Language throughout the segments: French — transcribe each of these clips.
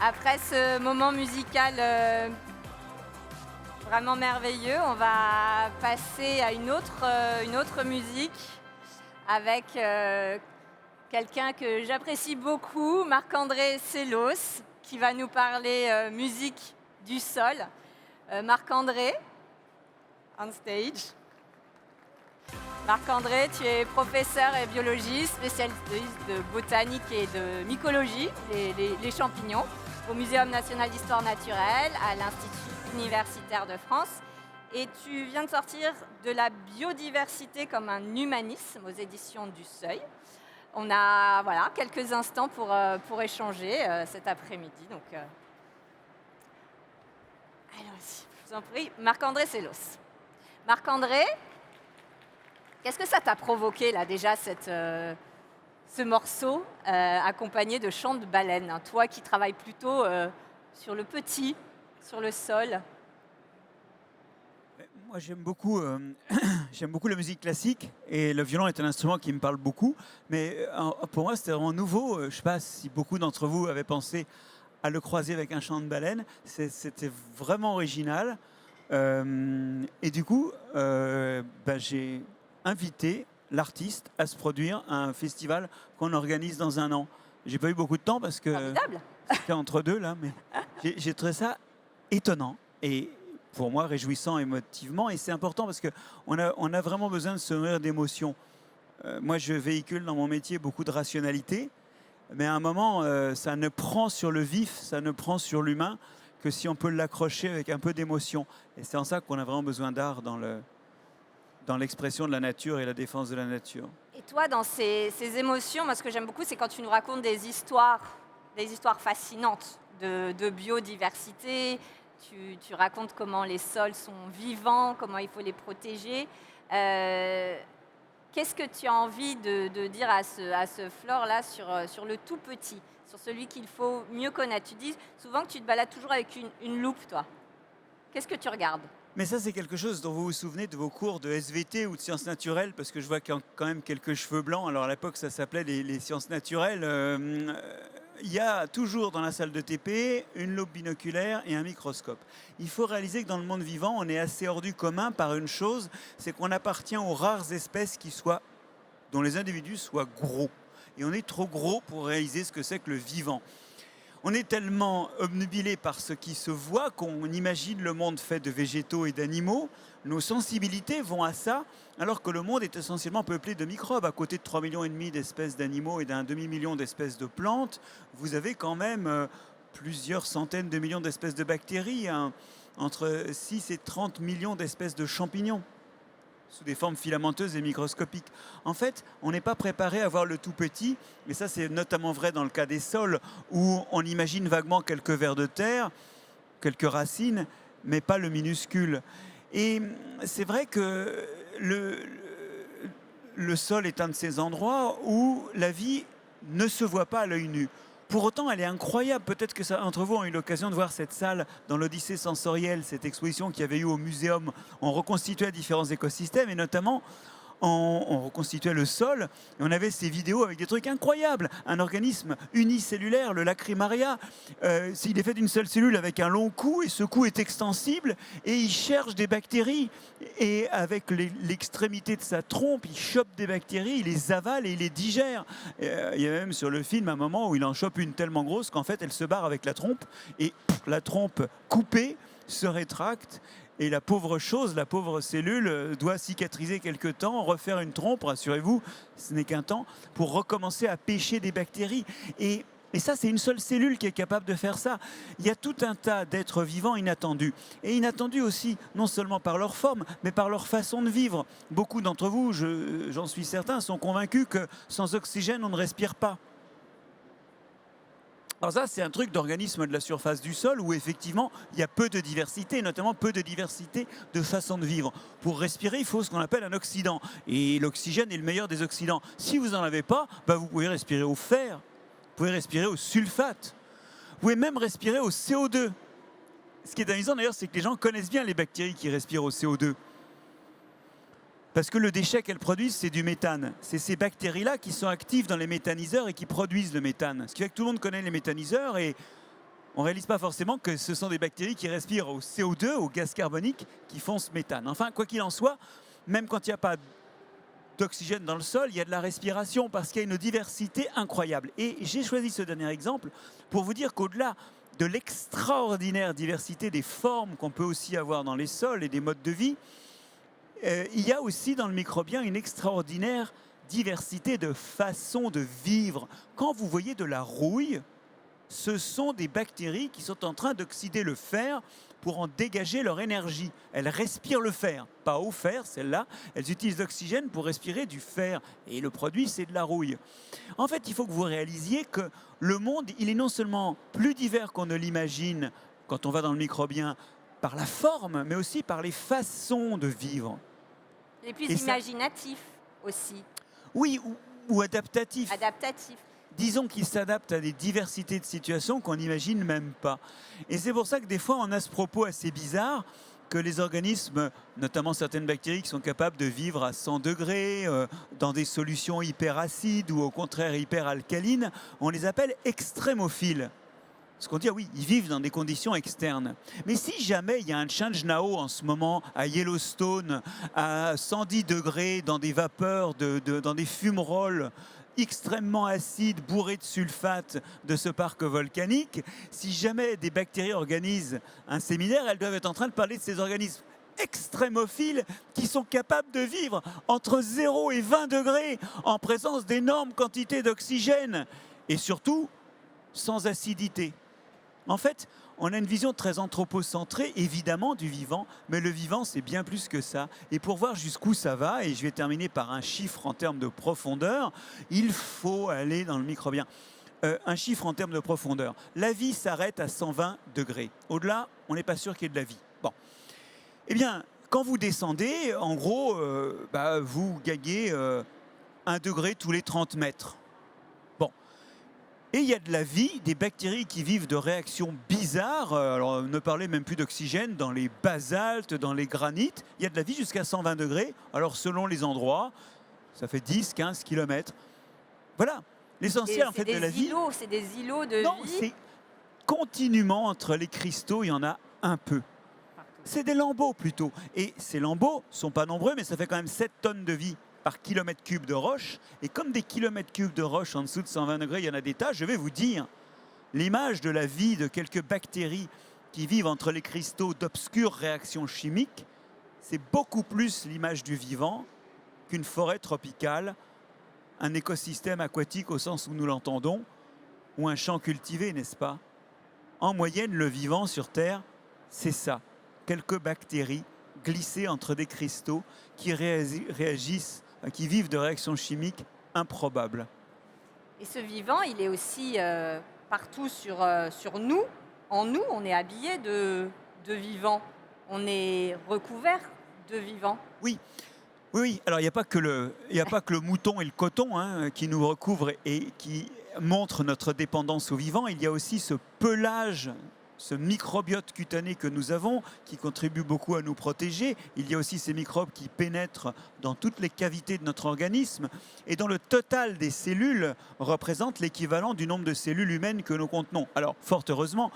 Après ce moment musical vraiment merveilleux, on va passer à une autre musique avec quelqu'un que j'apprécie beaucoup, Marc-André Sellos, qui va nous parler musique du sol. Marc-André, on stage. Marc-André, tu es professeur et biologiste, spécialiste de botanique et de mycologie, les champignons, au Muséum national d'histoire naturelle, à l'Institut universitaire de France. Et tu viens de sortir de la biodiversité comme un humanisme aux éditions du Seuil. On a quelques instants pour échanger cet après-midi. Donc, allons-y, je vous en prie. Marc-André Sellos. Marc-André, qu'est-ce que ça t'a provoqué là déjà ce morceau accompagné de chants de baleines, hein, toi qui travailles plutôt sur le petit, sur le sol? Moi, j'aime beaucoup, j'aime beaucoup la musique classique et le violon est un instrument qui me parle beaucoup. Mais pour moi, c'était vraiment nouveau. Je ne sais pas si beaucoup d'entre vous avaient pensé à le croiser avec un chant de baleine. C'était vraiment original. Et du coup, j'ai invité l'artiste à se produire à un festival qu'on organise dans un an. J'ai pas eu beaucoup de temps parce que Formidable. c'était entre deux là, mais j'ai trouvé ça étonnant et pour moi réjouissant émotivement. Et c'est important parce qu'on a vraiment besoin de se nourrir d'émotions. Moi, je véhicule dans mon métier beaucoup de rationalité, mais à un moment, ça ne prend sur le vif, ça ne prend sur l'humain que si on peut l'accrocher avec un peu d'émotion. Et c'est en ça qu'on a vraiment besoin d'art dans l'expression de la nature et la défense de la nature. Et toi, dans ces émotions, moi ce que j'aime beaucoup, c'est quand tu nous racontes des histoires fascinantes de biodiversité. Tu racontes comment les sols sont vivants, comment il faut les protéger. Qu'est-ce que tu as envie de dire à ce Flore-là sur le tout petit, sur celui qu'il faut mieux connaître? Tu dis souvent que tu te balades toujours avec une loupe, toi. Qu'est-ce que tu regardes? Mais ça, c'est quelque chose dont vous vous souvenez de vos cours de SVT ou de sciences naturelles, parce que je vois qu'il y a quand même quelques cheveux blancs. Alors à l'époque, ça s'appelait les sciences naturelles. Il y a toujours dans la salle de TP une loupe binoculaire et un microscope. Il faut réaliser que dans le monde vivant, on est assez hors du commun par une chose, c'est qu'on appartient aux rares espèces dont les individus soient gros. Et on est trop gros pour réaliser ce que c'est que le vivant. On est tellement obnubilé par ce qui se voit qu'on imagine le monde fait de végétaux et d'animaux. Nos sensibilités vont à ça, alors que le monde est essentiellement peuplé de microbes. À côté de 3,5 millions d'espèces d'animaux et d'un demi-million d'espèces de plantes, vous avez quand même plusieurs centaines de millions d'espèces de bactéries, hein, entre 6 et 30 millions d'espèces de champignons, sous des formes filamenteuses et microscopiques. En fait, on n'est pas préparé à voir le tout petit, et ça c'est notamment vrai dans le cas des sols, où on imagine vaguement quelques vers de terre, quelques racines, mais pas le minuscule. Et c'est vrai que le sol est un de ces endroits où la vie ne se voit pas à l'œil nu. Pour autant, elle est incroyable. Peut-être que certains d'entre vous ont eu l'occasion de voir cette salle dans l'Odyssée sensorielle, cette exposition qu'il y avait eu au muséum. On reconstituait différents écosystèmes et notamment on reconstituait le sol et on avait ces vidéos avec des trucs incroyables. Un organisme unicellulaire, le Lacrimaria, s'il est fait d'une seule cellule avec un long cou et ce cou est extensible et il cherche des bactéries et avec l'extrémité de sa trompe, il chope des bactéries, il les avale et il les digère. Il y a même sur le film un moment où il en chope une tellement grosse qu'en fait elle se barre avec la trompe et la trompe coupée se rétracte. Et la pauvre chose, la pauvre cellule doit cicatriser quelque temps, refaire une trompe, rassurez-vous, ce n'est qu'un temps, pour recommencer à pêcher des bactéries. Et ça, c'est une seule cellule qui est capable de faire ça. Il y a tout un tas d'êtres vivants inattendus. Et inattendus aussi, non seulement par leur forme, mais par leur façon de vivre. Beaucoup d'entre vous, j'en suis certain, sont convaincus que sans oxygène, on ne respire pas. Alors ça, c'est un truc d'organisme de la surface du sol où effectivement, il y a peu de diversité, notamment peu de diversité de façon de vivre. Pour respirer, il faut ce qu'on appelle un oxydant. Et l'oxygène est le meilleur des oxydants. Si vous n'en avez pas, vous pouvez respirer au fer, vous pouvez respirer au sulfate, vous pouvez même respirer au CO2. Ce qui est amusant d'ailleurs, c'est que les gens connaissent bien les bactéries qui respirent au CO2. Parce que le déchet qu'elles produisent, c'est du méthane. C'est ces bactéries-là qui sont actives dans les méthaniseurs et qui produisent le méthane. Ce qui fait que tout le monde connaît les méthaniseurs et on ne réalise pas forcément que ce sont des bactéries qui respirent au CO2, au gaz carbonique, qui font ce méthane. Enfin, quoi qu'il en soit, même quand il n'y a pas d'oxygène dans le sol, il y a de la respiration parce qu'il y a une diversité incroyable. Et j'ai choisi ce dernier exemple pour vous dire qu'au-delà de l'extraordinaire diversité des formes qu'on peut aussi avoir dans les sols et des modes de vie, il y a aussi dans le microbien une extraordinaire diversité de façons de vivre. Quand vous voyez de la rouille, ce sont des bactéries qui sont en train d'oxyder le fer pour en dégager leur énergie. Elles respirent le fer, pas au fer, celles-là. Elles utilisent l'oxygène pour respirer du fer. Et le produit, c'est de la rouille. En fait, il faut que vous réalisiez que le monde, il est non seulement plus divers qu'on ne l'imagine quand on va dans le microbien, par la forme, mais aussi par les façons de vivre. Et plus Et ça- imaginatif aussi, Oui, ou adaptatif. adaptatif. Disons qu'il s'adapte à des diversités de situations qu'on n'imagine même pas. Et c'est pour ça que des fois, on a ce propos assez bizarre que les organismes, notamment certaines bactéries qui sont capables de vivre à 100 degrés, dans des solutions hyper acides ou au contraire hyper alcalines, on les appelle extrémophiles. Parce qu'on dit, ah oui, ils vivent dans des conditions externes. Mais si jamais il y a un Changenao en ce moment à Yellowstone, à 110 degrés, dans des vapeurs, dans des fumerolles extrêmement acides, bourrés de sulfate de ce parc volcanique, si jamais des bactéries organisent un séminaire, elles doivent être en train de parler de ces organismes extrémophiles qui sont capables de vivre entre 0 et 20 degrés en présence d'énormes quantités d'oxygène et surtout sans acidité. En fait, on a une vision très anthropocentrée, évidemment, du vivant, mais le vivant, c'est bien plus que ça. Et pour voir jusqu'où ça va, et je vais terminer par un chiffre en termes de profondeur, il faut aller dans le microbien. Un chiffre en termes de profondeur. La vie s'arrête à 120 degrés. Au-delà, on n'est pas sûr qu'il y ait de la vie. Bon. Eh bien, quand vous descendez, en gros, vous gagnez 1 degré tous les 30 mètres. Et il y a de la vie, des bactéries qui vivent de réactions bizarres. Alors, ne parlez même plus d'oxygène, dans les basaltes, dans les granites. Il y a de la vie jusqu'à 120 degrés. Alors, selon les endroits, ça fait 10, 15 kilomètres. Voilà. L'essentiel, en fait, de la vie. C'est des îlots de Non, vie. c'est continuellement entre les cristaux, il y en a un peu. C'est des lambeaux plutôt. Et ces lambeaux ne sont pas nombreux, mais ça fait quand même 7 tonnes de vie par kilomètre cube de roche. Et comme des kilomètres cubes de roche en dessous de 120 degrés, il y en a des tas, je vais vous dire, l'image de la vie de quelques bactéries qui vivent entre les cristaux d'obscures réactions chimiques, c'est beaucoup plus l'image du vivant qu'une forêt tropicale, un écosystème aquatique au sens où nous l'entendons, ou un champ cultivé, n'est-ce pas? En moyenne, le vivant sur Terre, c'est ça. Quelques bactéries glissées entre des cristaux qui réagissent, qui vivent de réactions chimiques improbables. Et ce vivant, il est aussi partout sur nous. En nous, on est habillé de vivant. On est recouvert de vivant. Oui. Alors, il n'y a pas que le mouton et le coton qui nous recouvrent et qui montrent notre dépendance au vivant. Il y a aussi ce pelage, ce microbiote cutané que nous avons, qui contribue beaucoup à nous protéger. Il y a aussi ces microbes qui pénètrent dans toutes les cavités de notre organisme et dont le total des cellules représente l'équivalent du nombre de cellules humaines que nous contenons. Alors, fort heureusement,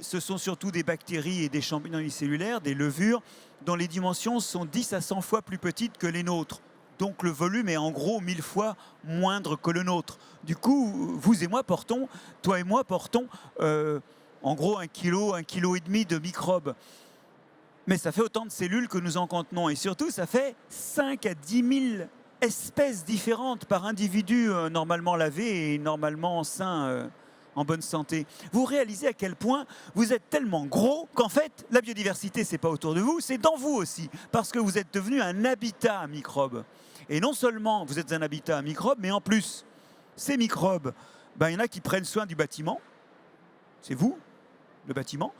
ce sont surtout des bactéries et des champignons unicellulaires, des levures, dont les dimensions sont 10 à 100 fois plus petites que les nôtres. Donc le volume est en gros 1000 fois moindre que le nôtre. Du coup, vous et moi portons, toi et moi portons en gros 1 kilo et demi de microbes. Mais ça fait autant de cellules que nous en contenons. Et surtout, ça fait 5 à 10 000 espèces différentes par individu normalement lavé et normalement sain, en bonne santé. Vous réalisez à quel point vous êtes tellement gros qu'en fait, la biodiversité, c'est pas autour de vous, c'est dans vous aussi. Parce que vous êtes devenu un habitat à microbes. Et non seulement vous êtes un habitat à microbes, mais en plus, ces microbes, il y en a qui prennent soin du bâtiment. C'est vous, le bâtiment.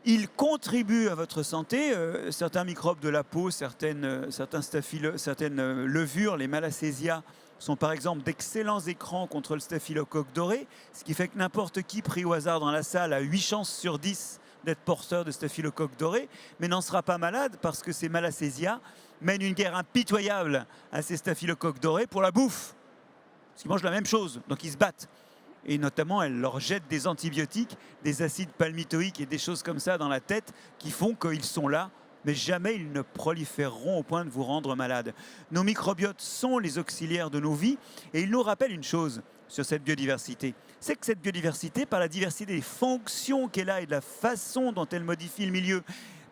Ils contribuent à votre santé. Certains microbes de la peau, certaines levures, les Malassezia, sont par exemple d'excellents écrans contre le staphylocoque doré, ce qui fait que n'importe qui pris au hasard dans la salle a 8 chances sur 10 d'être porteur de staphylocoque doré, mais n'en sera pas malade parce que ces Malassezia mènent une guerre impitoyable à ces staphylocoques dorés pour la bouffe. Parce qu'ils mangent la même chose, donc ils se battent. Et notamment, elle leur jette des antibiotiques, des acides palmitoïques et des choses comme ça dans la tête qui font qu'ils sont là, mais jamais ils ne proliféreront au point de vous rendre malade. Nos microbiotes sont les auxiliaires de nos vies et ils nous rappellent une chose sur cette biodiversité. C'est que cette biodiversité, par la diversité des fonctions qu'elle a et de la façon dont elle modifie le milieu,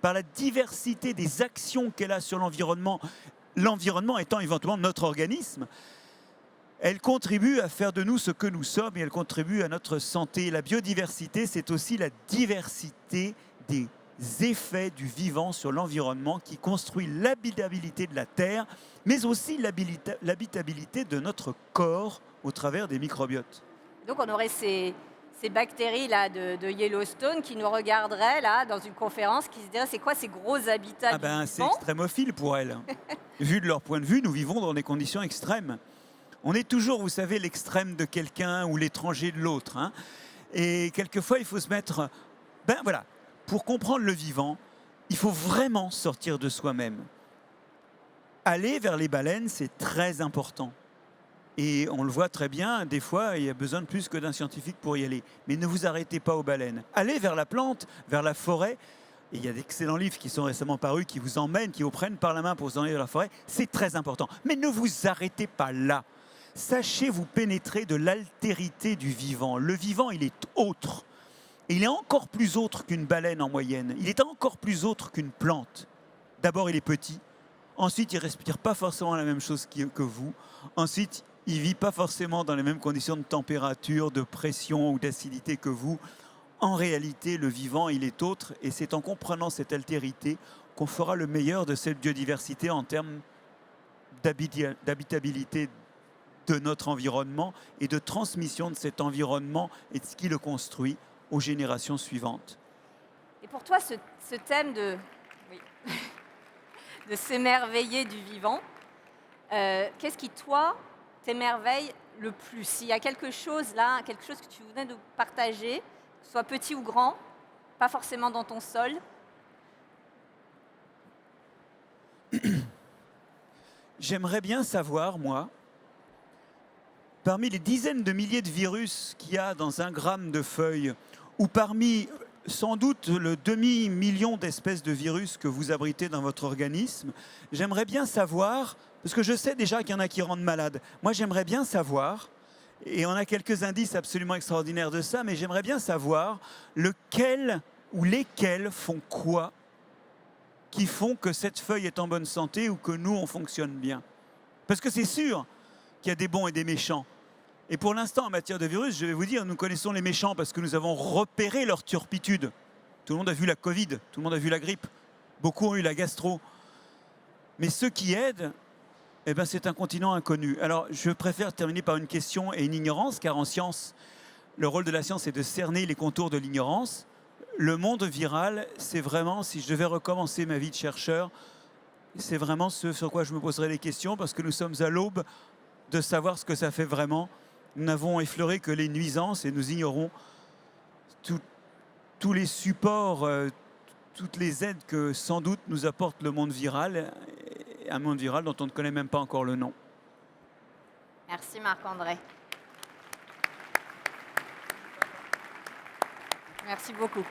par la diversité des actions qu'elle a sur l'environnement, l'environnement étant éventuellement notre organisme, elle contribue à faire de nous ce que nous sommes et elle contribue à notre santé. La biodiversité, c'est aussi la diversité des effets du vivant sur l'environnement qui construit l'habitabilité de la Terre, mais aussi l'habitabilité de notre corps au travers des microbiotes. Donc on aurait ces bactéries là de Yellowstone qui nous regarderaient là dans une conférence, qui se diraient c'est quoi ces gros habitats Ah du ben, c'est vivant. extrémophile pour elles. Vu de leur point de vue, nous vivons dans des conditions extrêmes. On est toujours, vous savez, l'extrême de quelqu'un ou l'étranger de l'autre, hein. Et quelquefois, il faut se mettre... Ben voilà, pour comprendre le vivant, il faut vraiment sortir de soi-même. Aller vers les baleines, c'est très important. Et on le voit très bien, des fois, il y a besoin de plus que d'un scientifique pour y aller. Mais ne vous arrêtez pas aux baleines. Allez vers la plante, vers la forêt. Et il y a d'excellents livres qui sont récemment parus, qui vous emmènent, qui vous prennent par la main pour vous emmener vers la forêt. C'est très important. Mais ne vous arrêtez pas là. Sachez vous pénétrer de l'altérité du vivant. Le vivant, il est autre. Et il est encore plus autre qu'une baleine en moyenne. Il est encore plus autre qu'une plante. D'abord, il est petit. Ensuite, il ne respire pas forcément la même chose que vous. Ensuite, il ne vit pas forcément dans les mêmes conditions de température, de pression ou d'acidité que vous. En réalité, le vivant, il est autre. Et c'est en comprenant cette altérité qu'on fera le meilleur de cette biodiversité en termes d'habitabilité de notre environnement et de transmission de cet environnement et de ce qui le construit aux générations suivantes. Et pour toi, ce thème oui, de s'émerveiller du vivant, qu'est-ce qui, toi, t'émerveille le plus? S'il y a quelque chose là, quelque chose que tu venais de partager, soit petit ou grand, pas forcément dans ton sol. J'aimerais bien savoir, moi, parmi les dizaines de milliers de virus qu'il y a dans 1 gramme de feuilles, ou parmi sans doute le demi-million d'espèces de virus que vous abritez dans votre organisme, j'aimerais bien savoir, parce que je sais déjà qu'il y en a qui rendent malades, moi j'aimerais bien savoir, et on a quelques indices absolument extraordinaires de ça, mais j'aimerais bien savoir lequel ou lesquels font quoi qui font que cette feuille est en bonne santé ou que nous, on fonctionne bien. Parce que c'est sûr qu'il y a des bons et des méchants. Et pour l'instant, en matière de virus, je vais vous dire, nous connaissons les méchants parce que nous avons repéré leur turpitude. Tout le monde a vu la Covid, tout le monde a vu la grippe, beaucoup ont eu la gastro. Mais ceux qui aident, eh ben, c'est un continent inconnu. Alors, je préfère terminer par une question et une ignorance, car en science, le rôle de la science est de cerner les contours de l'ignorance. Le monde viral, c'est vraiment, si je devais recommencer ma vie de chercheur, c'est vraiment ce sur quoi je me poserais des questions, parce que nous sommes à l'aube de savoir ce que ça fait vraiment. Nous n'avons effleuré que les nuisances et nous ignorons tous les supports, toutes les aides que sans doute nous apporte le monde viral, un monde viral dont on ne connaît même pas encore le nom. Merci Marc-André. Merci beaucoup.